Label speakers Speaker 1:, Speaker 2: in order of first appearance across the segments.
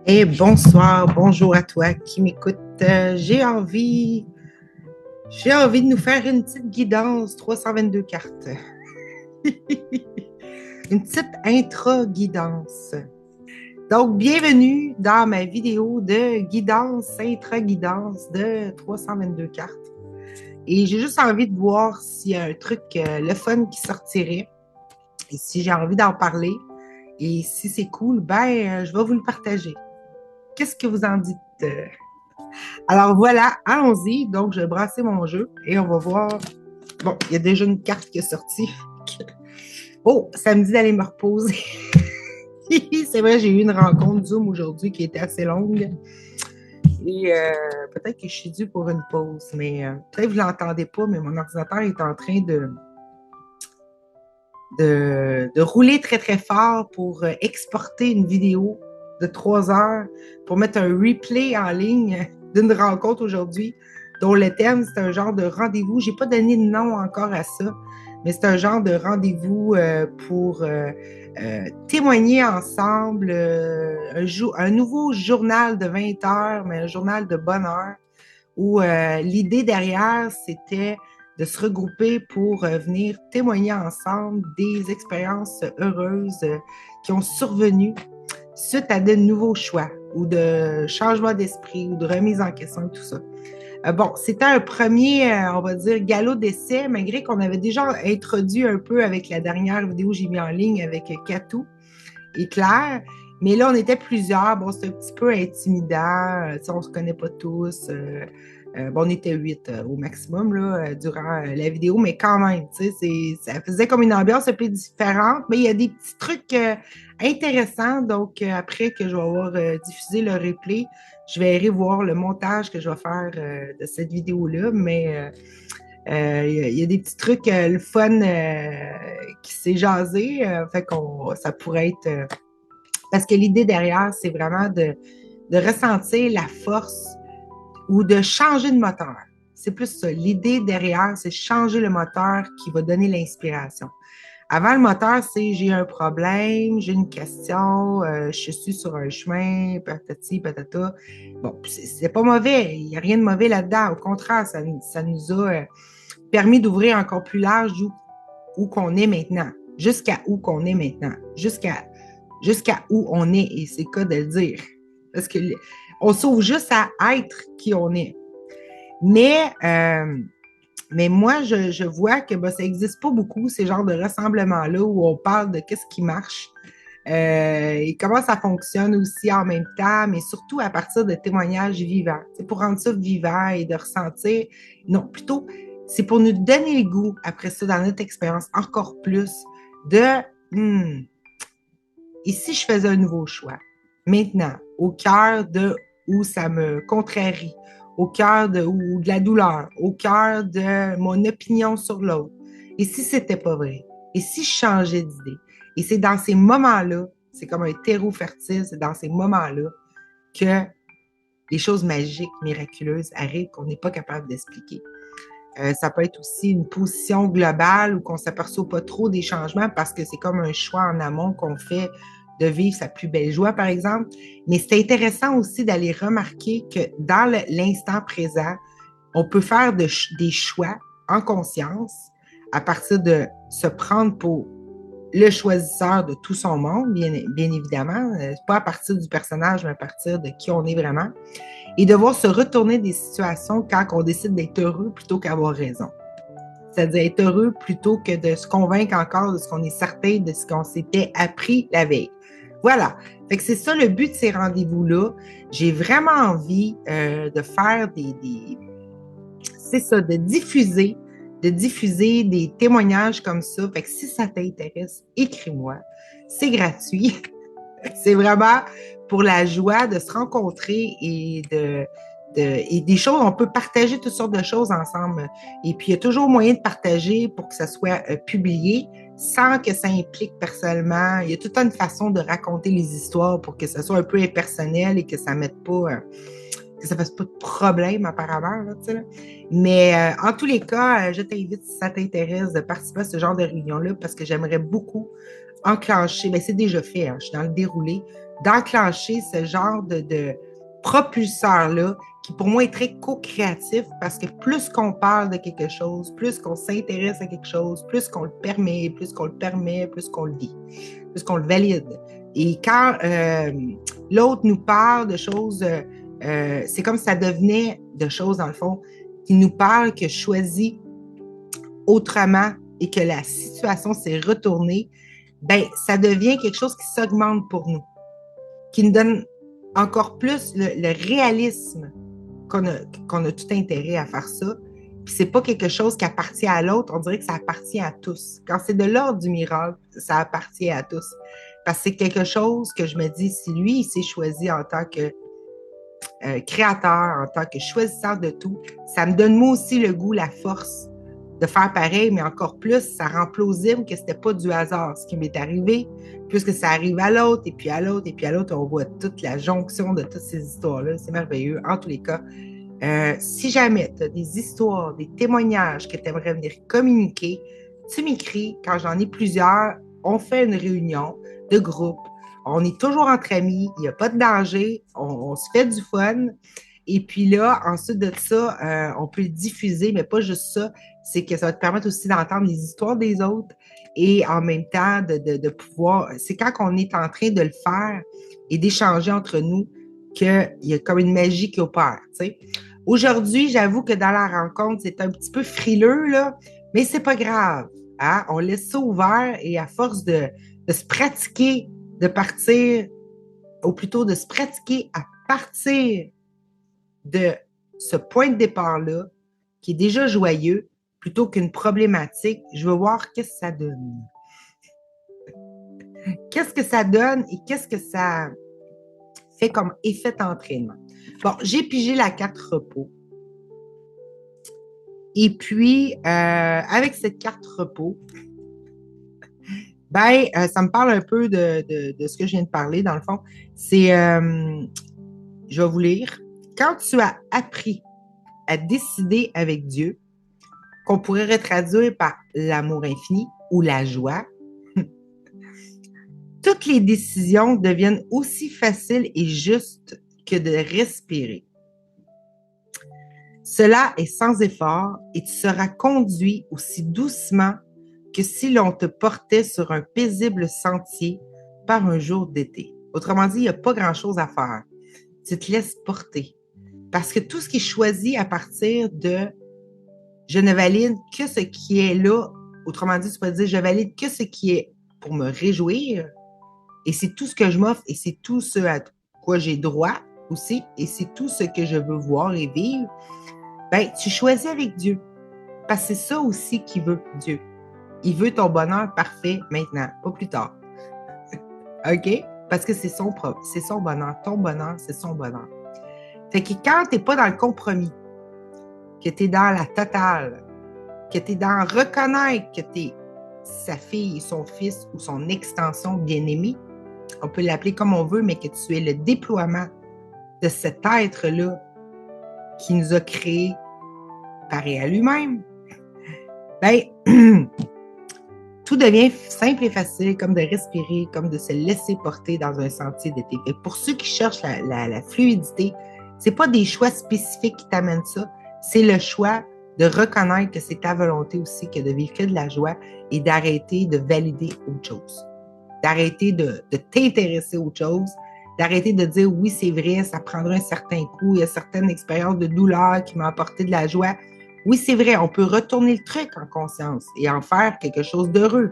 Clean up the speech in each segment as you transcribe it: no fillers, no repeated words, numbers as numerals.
Speaker 1: Et bonsoir, bonjour à toi qui m'écoute. J'ai envie de nous faire une petite guidance 322 cartes. Une petite intra-guidance. Donc, bienvenue dans ma vidéo de guidance, intra-guidance de 322 cartes. Et j'ai juste envie de voir s'il y a un truc, le fun qui sortirait. Et si j'ai envie d'en parler. Et si c'est cool, je vais vous le partager. Qu'est-ce que vous en dites? Alors voilà, allons-y. Donc, je vais brasser mon jeu et on va voir. Bon, il y a déjà une carte qui est sortie. Oh, ça me dit d'aller me reposer. C'est vrai, j'ai eu une rencontre Zoom aujourd'hui qui était assez longue. Et peut-être que je suis due pour une pause, mais peut-être que vous ne l'entendez pas, mais mon ordinateur est en train de rouler très, très fort pour exporter une vidéo de 3 heures pour mettre un replay en ligne d'une rencontre aujourd'hui dont le thème, c'est un genre de rendez-vous. Je n'ai pas donné de nom encore à ça, mais c'est un genre de rendez-vous pour témoigner ensemble un nouveau journal de 20 heures, mais un journal de bonheur où l'idée derrière, c'était de se regrouper pour venir témoigner ensemble des expériences heureuses qui ont survenu suite à de nouveaux choix ou de changement d'esprit ou de remise en question et tout ça. Bon, c'était un premier, on va dire, galop d'essai, malgré qu'on avait déjà introduit un peu avec la dernière vidéo que j'ai mis en ligne avec Katou et Claire. Mais là, on était plusieurs. Bon, c'est un petit peu intimidant. On ne se connaît pas tous. Bon, on était 8 au maximum là, durant la vidéo, mais quand même, ça faisait comme une ambiance un peu différente. Mais il y a des petits trucs intéressants. Donc, après que je vais avoir diffusé le replay, je vais aller voir le montage que je vais faire de cette vidéo-là. Mais il y a des petits trucs, le fun qui s'est jasé. Fait qu'on, ça pourrait être... parce que l'idée derrière, c'est vraiment de ressentir la force ou de changer de moteur. C'est plus ça. L'idée derrière, c'est changer le moteur qui va donner l'inspiration. Avant, le moteur, c'est j'ai un problème, j'ai une question, je suis sur un chemin, patati, patata. Bon, c'est pas mauvais, il n'y a rien de mauvais là-dedans. Au contraire, ça nous a permis d'ouvrir encore plus large où qu'on est maintenant, jusqu'à où qu'on est maintenant, jusqu'à où on est, et c'est le cas de le dire. Parce qu'on s'ouvre juste à être qui on est. Mais moi, je vois que ça n'existe pas beaucoup, ces genres de rassemblements-là où on parle de qu'est-ce qui marche et comment ça fonctionne aussi en même temps, mais surtout à partir de témoignages vivants. C'est pour rendre ça vivant et de ressentir, non, plutôt, c'est pour nous donner le goût, après ça, dans notre expérience, encore plus de et si je faisais un nouveau choix, maintenant, au cœur de où ça me contrarie, au cœur de la douleur, au cœur de mon opinion sur l'autre, et si c'était pas vrai, et si je changeais d'idée, et c'est dans ces moments-là, c'est comme un terreau fertile, c'est dans ces moments-là que les choses magiques, miraculeuses arrivent qu'on n'est pas capable d'expliquer. Ça peut être aussi une position globale où qu'on ne s'aperçoit pas trop des changements parce que c'est comme un choix en amont qu'on fait de vivre sa plus belle joie, par exemple. Mais c'est intéressant aussi d'aller remarquer que dans l'instant présent, on peut faire des choix en conscience à partir de se prendre pour le choisisseur de tout son monde, bien évidemment. Pas à partir du personnage, mais à partir de qui on est vraiment. Et devoir se retourner des situations quand on décide d'être heureux plutôt qu'avoir raison. C'est-à-dire être heureux plutôt que de se convaincre encore de ce qu'on est certain de ce qu'on s'était appris la veille. Voilà. Fait que c'est ça le but de ces rendez-vous-là. J'ai vraiment envie de faire c'est ça, de diffuser des témoignages comme ça. Fait que si ça t'intéresse, écris-moi. C'est gratuit. C'est vraiment pour la joie de se rencontrer et des choses, on peut partager toutes sortes de choses ensemble. Et puis, il y a toujours moyen de partager pour que ça soit publié sans que ça implique personnellement. Il y a toute une façon de raconter les histoires pour que ça soit un peu impersonnel et que ça mette pas, que ça fasse pas de problème apparemment. Là. Mais en tous les cas, je t'invite, si ça t'intéresse, de participer à ce genre de réunion-là parce que j'aimerais beaucoup enclencher, c'est déjà fait, je suis dans le déroulé, d'enclencher ce genre de propulseur-là, qui pour moi est très co-créatif, parce que plus qu'on parle de quelque chose, plus qu'on s'intéresse à quelque chose, plus qu'on le permet, plus qu'on le permet, plus qu'on le vit, plus qu'on le valide. Et quand l'autre nous parle de choses, c'est comme si ça devenait de choses, dans le fond, qui nous parlent, que choisit autrement et que la situation s'est retournée, ben ça devient quelque chose qui s'augmente pour nous, qui nous donne encore plus le réalisme qu'on a tout intérêt à faire ça. Puis c'est pas quelque chose qui appartient à l'autre, on dirait que ça appartient à tous. Quand c'est de l'ordre du miracle, ça appartient à tous. Parce que c'est quelque chose que je me dis, si lui, il s'est choisi en tant que créateur, en tant que choisisseur de tout, ça me donne moi aussi le goût, la force de faire pareil, mais encore plus, ça rend plausible que c'était pas du hasard ce qui m'est arrivé, puisque ça arrive à l'autre, et puis à l'autre, et puis à l'autre, on voit toute la jonction de toutes ces histoires-là. C'est merveilleux. En tous les cas, si jamais tu as des histoires, des témoignages que tu aimerais venir communiquer, tu m'écris. Quand j'en ai plusieurs, on fait une réunion de groupe. On est toujours entre amis, il n'y a pas de danger, on se fait du fun. Et puis là, ensuite de ça, on peut le diffuser, mais pas juste ça, c'est que ça va te permettre aussi d'entendre les histoires des autres et en même temps de pouvoir, c'est quand on est en train de le faire et d'échanger entre nous qu'il y a comme une magie qui opère, tu sais. Aujourd'hui, j'avoue que dans la rencontre, c'est un petit peu frileux, là, mais c'est pas grave, hein? On laisse ça ouvert et à force de se pratiquer, de partir, ou plutôt de se pratiquer à partir de ce point de départ-là, qui est déjà joyeux, plutôt qu'une problématique, je veux voir qu'est-ce que ça donne. Qu'est-ce que ça donne et qu'est-ce que ça fait comme effet d'entraînement. Bon, j'ai pigé la carte repos. Et puis, avec cette carte repos, ben, ça me parle un peu de ce que je viens de parler, dans le fond. C'est, je vais vous lire. Quand tu as appris à décider avec Dieu, qu'on pourrait retraduire par l'amour infini ou la joie, toutes les décisions deviennent aussi faciles et justes que de respirer. Cela est sans effort et tu seras conduit aussi doucement que si l'on te portait sur un paisible sentier par un jour d'été. Autrement dit, il n'y a pas grand-chose à faire. Tu te laisses porter. Parce que tout ce qui est choisi à partir de « je ne valide que ce qui est là », autrement dit, tu peux dire « je valide que ce qui est pour me réjouir », et c'est tout ce que je m'offre, et c'est tout ce à quoi j'ai droit aussi, et c'est tout ce que je veux voir et vivre, ben, tu choisis avec Dieu. Parce que c'est ça aussi qu'il veut, Dieu. Il veut ton bonheur parfait maintenant, pas plus tard. OK? Parce que c'est son bonheur. Ton bonheur, c'est son bonheur. Fait que quand tu n'es pas dans le compromis, que tu es dans la totale, que tu es dans reconnaître que tu es sa fille, son fils ou son extension bien-aimée, on peut l'appeler comme on veut, mais que tu es le déploiement de cet être-là qui nous a créés pareil à lui-même, ben, tout devient simple et facile, comme de respirer, comme de se laisser porter dans un sentier d'été. Et pour ceux qui cherchent la fluidité, c'est pas des choix spécifiques qui t'amènent ça, c'est le choix de reconnaître que c'est ta volonté aussi que de vivre que de la joie et d'arrêter de valider autre chose. D'arrêter de t'intéresser à autre chose, d'arrêter de dire oui, c'est vrai, ça prendra un certain coup, il y a certaines expériences de douleur qui m'ont apporté de la joie. Oui, c'est vrai, on peut retourner le truc en conscience et en faire quelque chose d'heureux.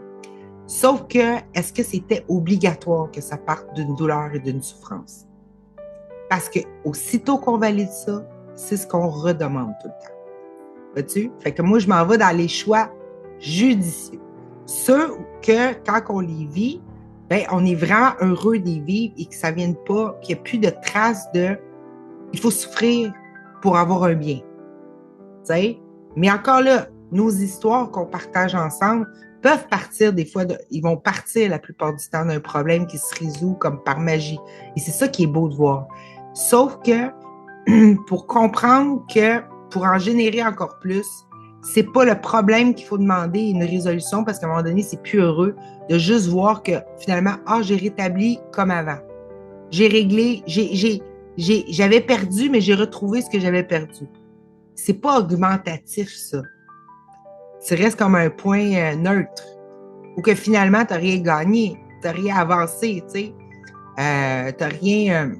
Speaker 1: Sauf que, est-ce que c'était obligatoire que ça parte d'une douleur et d'une souffrance? Parce que aussitôt qu'on valide ça, c'est ce qu'on redemande tout le temps. Vois-tu? Fait que moi, je m'en vais dans les choix judicieux. Ceux que, quand on les vit, ben, on est vraiment heureux d'y vivre et que ça ne vienne pas, qu'il n'y ait plus de traces de « il faut souffrir pour avoir un bien ». T'sais? Mais encore là, nos histoires qu'on partage ensemble peuvent partir des fois, ils vont partir la plupart du temps d'un problème qui se résout comme par magie. Et c'est ça qui est beau de voir. Sauf que pour comprendre que pour en générer encore plus, c'est pas le problème qu'il faut demander une résolution parce qu'à un moment donné, c'est plus heureux de juste voir que finalement, j'ai rétabli comme avant. J'ai réglé, j'avais perdu, mais j'ai retrouvé ce que j'avais perdu. C'est pas augmentatif, ça. Ça reste comme un point neutre. Ou que finalement, tu n'as rien gagné, tu n'as rien avancé, tu sais. Tu n'as rien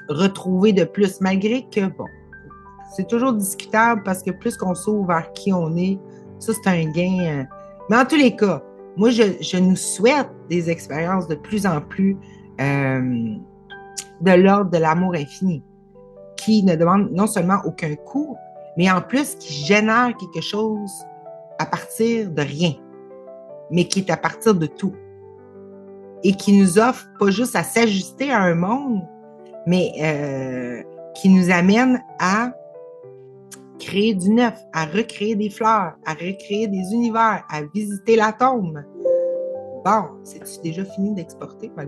Speaker 1: retrouvé de plus, malgré que, bon, c'est toujours discutable parce que plus qu'on s'ouvre vers qui on est, ça, c'est un gain. Mais en tous les cas, moi, je nous souhaite des expériences de plus en plus de l'ordre de l'amour infini, qui ne demande non seulement aucun coût, mais en plus qui génère quelque chose à partir de rien, mais qui est à partir de tout. Et qui nous offre pas juste à s'ajuster à un monde, mais qui nous amène à créer du neuf, à recréer des fleurs, à recréer des univers, à visiter l'atome. Bon, c'est-tu déjà fini d'exporter? Hein?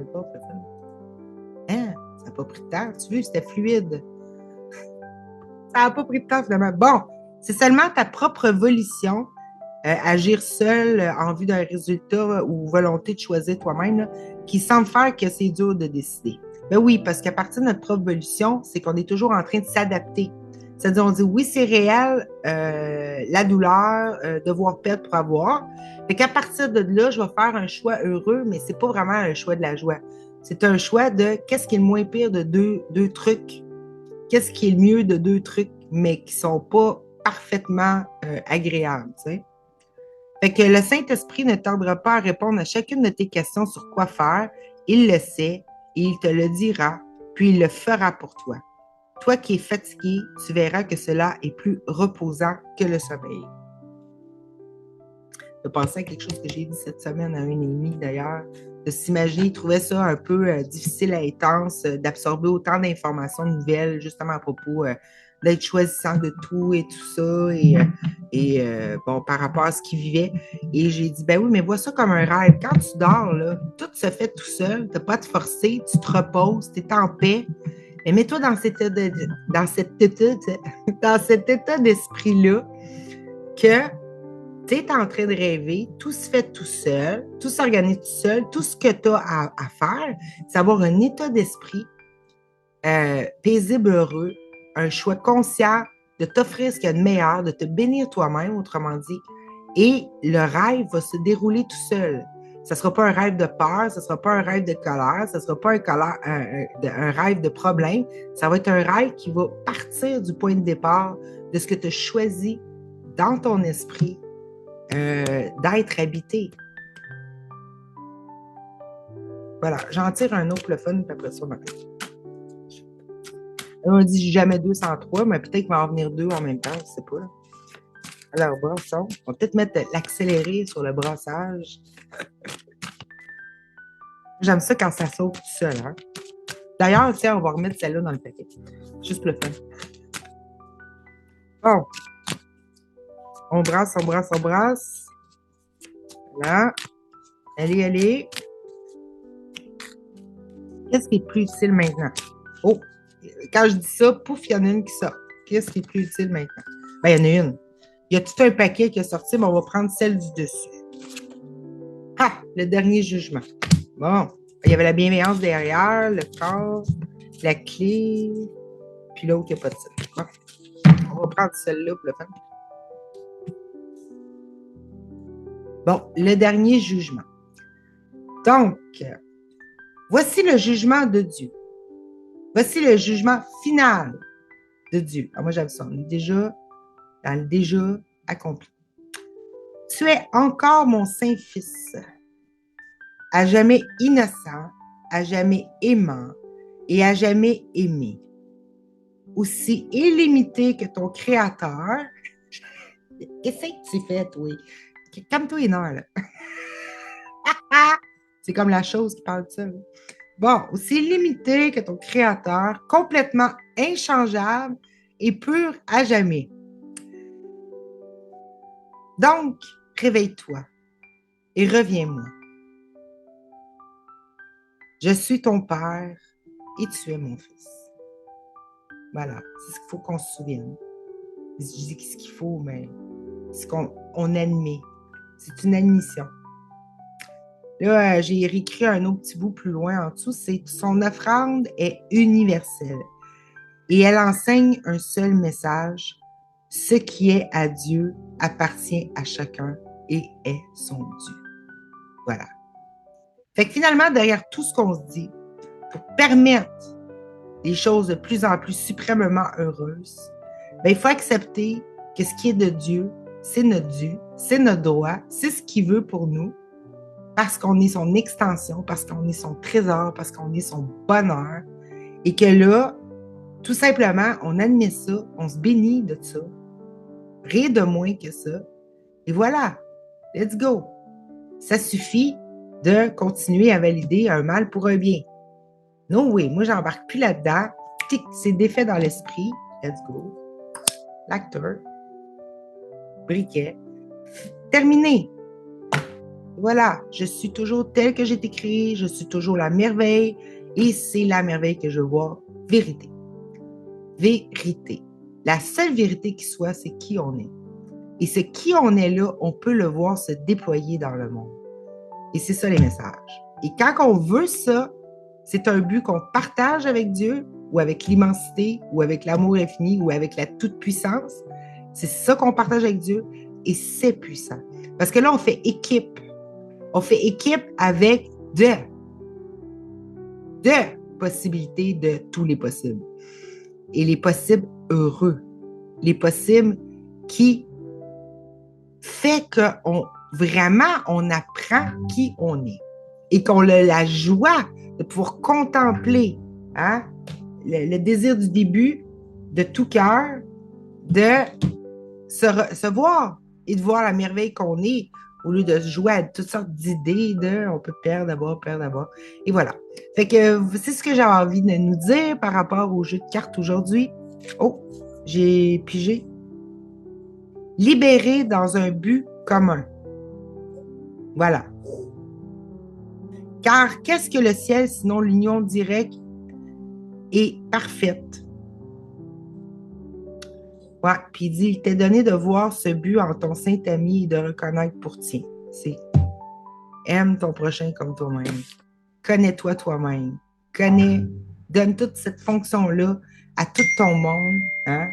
Speaker 1: Ça n'a pas pris de temps. Tu veux, c'était fluide. Ça n'a pas pris de temps, finalement. Bon, c'est seulement ta propre volition, agir seul en vue d'un résultat ou volonté de choisir toi-même, là, qui semble faire que c'est dur de décider. Ben oui, parce qu'à partir de notre propre volition, c'est qu'on est toujours en train de s'adapter. C'est-à-dire, on dit oui, c'est réel, la douleur, devoir perdre pour avoir. Fait qu'à partir de là, je vais faire un choix heureux, mais c'est pas vraiment un choix de la joie. C'est un choix de qu'est-ce qui est le moins pire de deux trucs, qu'est-ce qui est le mieux de deux trucs, mais qui sont pas parfaitement agréables, tu sais. Fait que le Saint-Esprit ne tardera pas à répondre à chacune de tes questions sur quoi faire. Il le sait et il te le dira, puis il le fera pour toi. Toi qui es fatigué, tu verras que cela est plus reposant que le sommeil. Je pensais à quelque chose que j'ai dit cette semaine à un ami d'ailleurs, de s'imaginer, il trouvait ça un peu difficile à intense, d'absorber autant d'informations nouvelles, justement à propos d'être choisissant de tout et tout ça, et bon, par rapport à ce qu'il vivait. Et j'ai dit, ben oui, mais vois ça comme un rêve. Quand tu dors, là, tout se fait tout seul, tu n'as pas à te forcer, tu te reposes, tu es en paix. Mais mets-toi dans cet état d'esprit-là que tu es en train de rêver, tout se fait tout seul, tout s'organise tout seul, tout ce que tu as à faire, c'est avoir un état d'esprit paisible, heureux, un choix conscient de t'offrir ce qu'il y a de meilleur, de te bénir toi-même, autrement dit, et le rêve va se dérouler tout seul. Ça ne sera pas un rêve de peur, ça ne sera pas un rêve de colère, ça ne sera pas un rêve de problème, ça va être un rêve qui va partir du point de départ de ce que tu as choisi dans ton esprit d'être habité. Voilà, j'en tire un autre le fun, puis après ça, on dit jamais 2 sans 3, mais peut-être qu'il va en venir 2 en même temps, je ne sais pas. Alors, brassons. On va peut-être mettre l'accéléré sur le brassage. J'aime ça quand ça saute tout seul. Hein? D'ailleurs, tiens, on va remettre celle-là dans le paquet. Juste le fun. Bon. On brasse, on brasse, on brasse. Voilà. Allez, allez. Qu'est-ce qui est plus utile maintenant? Oh! Quand je dis ça, pouf, il y en a une qui sort. Qu'est-ce qui est plus utile maintenant? Ben, il y en a une. Il y a tout un paquet qui est sorti, mais on va prendre celle du dessus. Ah! Le dernier jugement. Bon. Il y avait la bienveillance derrière, le corps, la clé, puis l'autre, il n'y a pas de ça. Bon. On va prendre celle-là pour le faire. Bon, le dernier jugement. Donc, voici le jugement de Dieu. Voici le jugement final de Dieu. Alors moi, j'aime ça. On est déjà dans le déjà accompli. Tu es encore mon saint fils, à jamais innocent, à jamais aimant et à jamais aimé. Aussi illimité que ton créateur. Qu'est-ce que tu fais, toi? Calme-toi les nerfs, là. C'est comme la chose qui parle de ça. Là. Bon, aussi limité que ton créateur, complètement inchangeable et pur à jamais. Donc, réveille-toi et reviens-moi. Je suis ton père et tu es mon fils. Voilà, c'est ce qu'il faut qu'on se souvienne. Je dis ce qu'il faut, mais c'est qu'on admet. C'est une admission. Là, j'ai réécrit un autre petit bout plus loin en dessous. C'est son offrande est universelle et elle enseigne un seul message. Ce qui est à Dieu appartient à chacun et est son Dieu. Voilà. Fait que finalement, derrière tout ce qu'on se dit, pour permettre les choses de plus en plus suprêmement heureuses, ben, il faut accepter que ce qui est de Dieu, c'est notre Dieu, c'est notre droit, c'est ce qu'il veut pour nous, parce qu'on est son extension, parce qu'on est son trésor, parce qu'on est son bonheur, et que là, tout simplement, on admet ça, on se bénit de ça, rien de moins que ça, et voilà, let's go. Ça suffit de continuer à valider un mal pour un bien. Non, oui, moi, j'embarque plus là-dedans. Tic, c'est défait dans l'esprit. Let's go. L'acteur. Briquet. Terminé. Voilà, je suis toujours tel que j'ai été créé, je suis toujours la merveille, et c'est la merveille que je vois. Vérité. Vérité. La seule vérité qui soit, c'est qui on est. Et ce qui on est là, on peut le voir se déployer dans le monde. Et c'est ça les messages. Et quand on veut ça, c'est un but qu'on partage avec Dieu, ou avec l'immensité, ou avec l'amour infini, ou avec la toute-puissance. C'est ça qu'on partage avec Dieu, et c'est puissant. Parce que là, on fait équipe. On fait équipe avec de possibilités de tous les possibles. Et les possibles heureux. Les possibles qui fait qu'on vraiment, on apprend qui on est. Et qu'on a la joie de pouvoir contempler le désir du début, de tout cœur, de se voir et de voir la merveille qu'on est, au lieu de jouer à toutes sortes d'idées de on peut perdre d'abord, perdre d'abord. Et voilà. Fait que c'est ce que j'avais envie de nous dire par rapport au jeu de cartes aujourd'hui. Oh, j'ai pigé. Libéré dans un but commun. Voilà. Car qu'est-ce que le ciel sinon l'union directe et parfaite? Ouais, puis il dit, il t'est donné de voir ce but en ton saint ami et de reconnaître pour tien. C'est aime ton prochain comme toi-même. Connais-toi toi-même. Donne toute cette fonction-là à tout ton monde. Hein?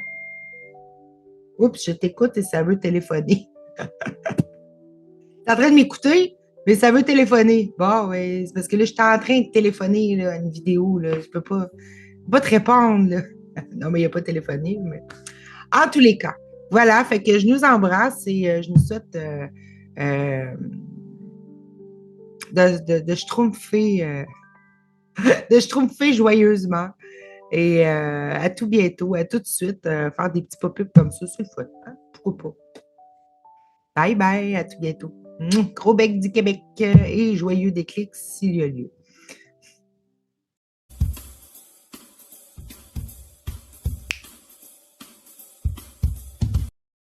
Speaker 1: Oups, je t'écoute et ça veut téléphoner. T'es en train de m'écouter, mais ça veut téléphoner. Bon, oui, c'est parce que là, je suis en train de téléphoner là, à une vidéo. Là. Je peux pas te répondre. Là. Non, mais il n'y a pas téléphoné. Mais... En tous les cas, voilà, fait que je nous embrasse et je nous souhaite de schtroumpfer de schtroumpfer joyeusement. Et à tout bientôt, à tout de suite, faire des petits pop-ups comme ça, c'est le fun. Hein? Pourquoi pas? Bye bye, à tout bientôt. Gros bec du Québec et joyeux déclic s'il y a lieu.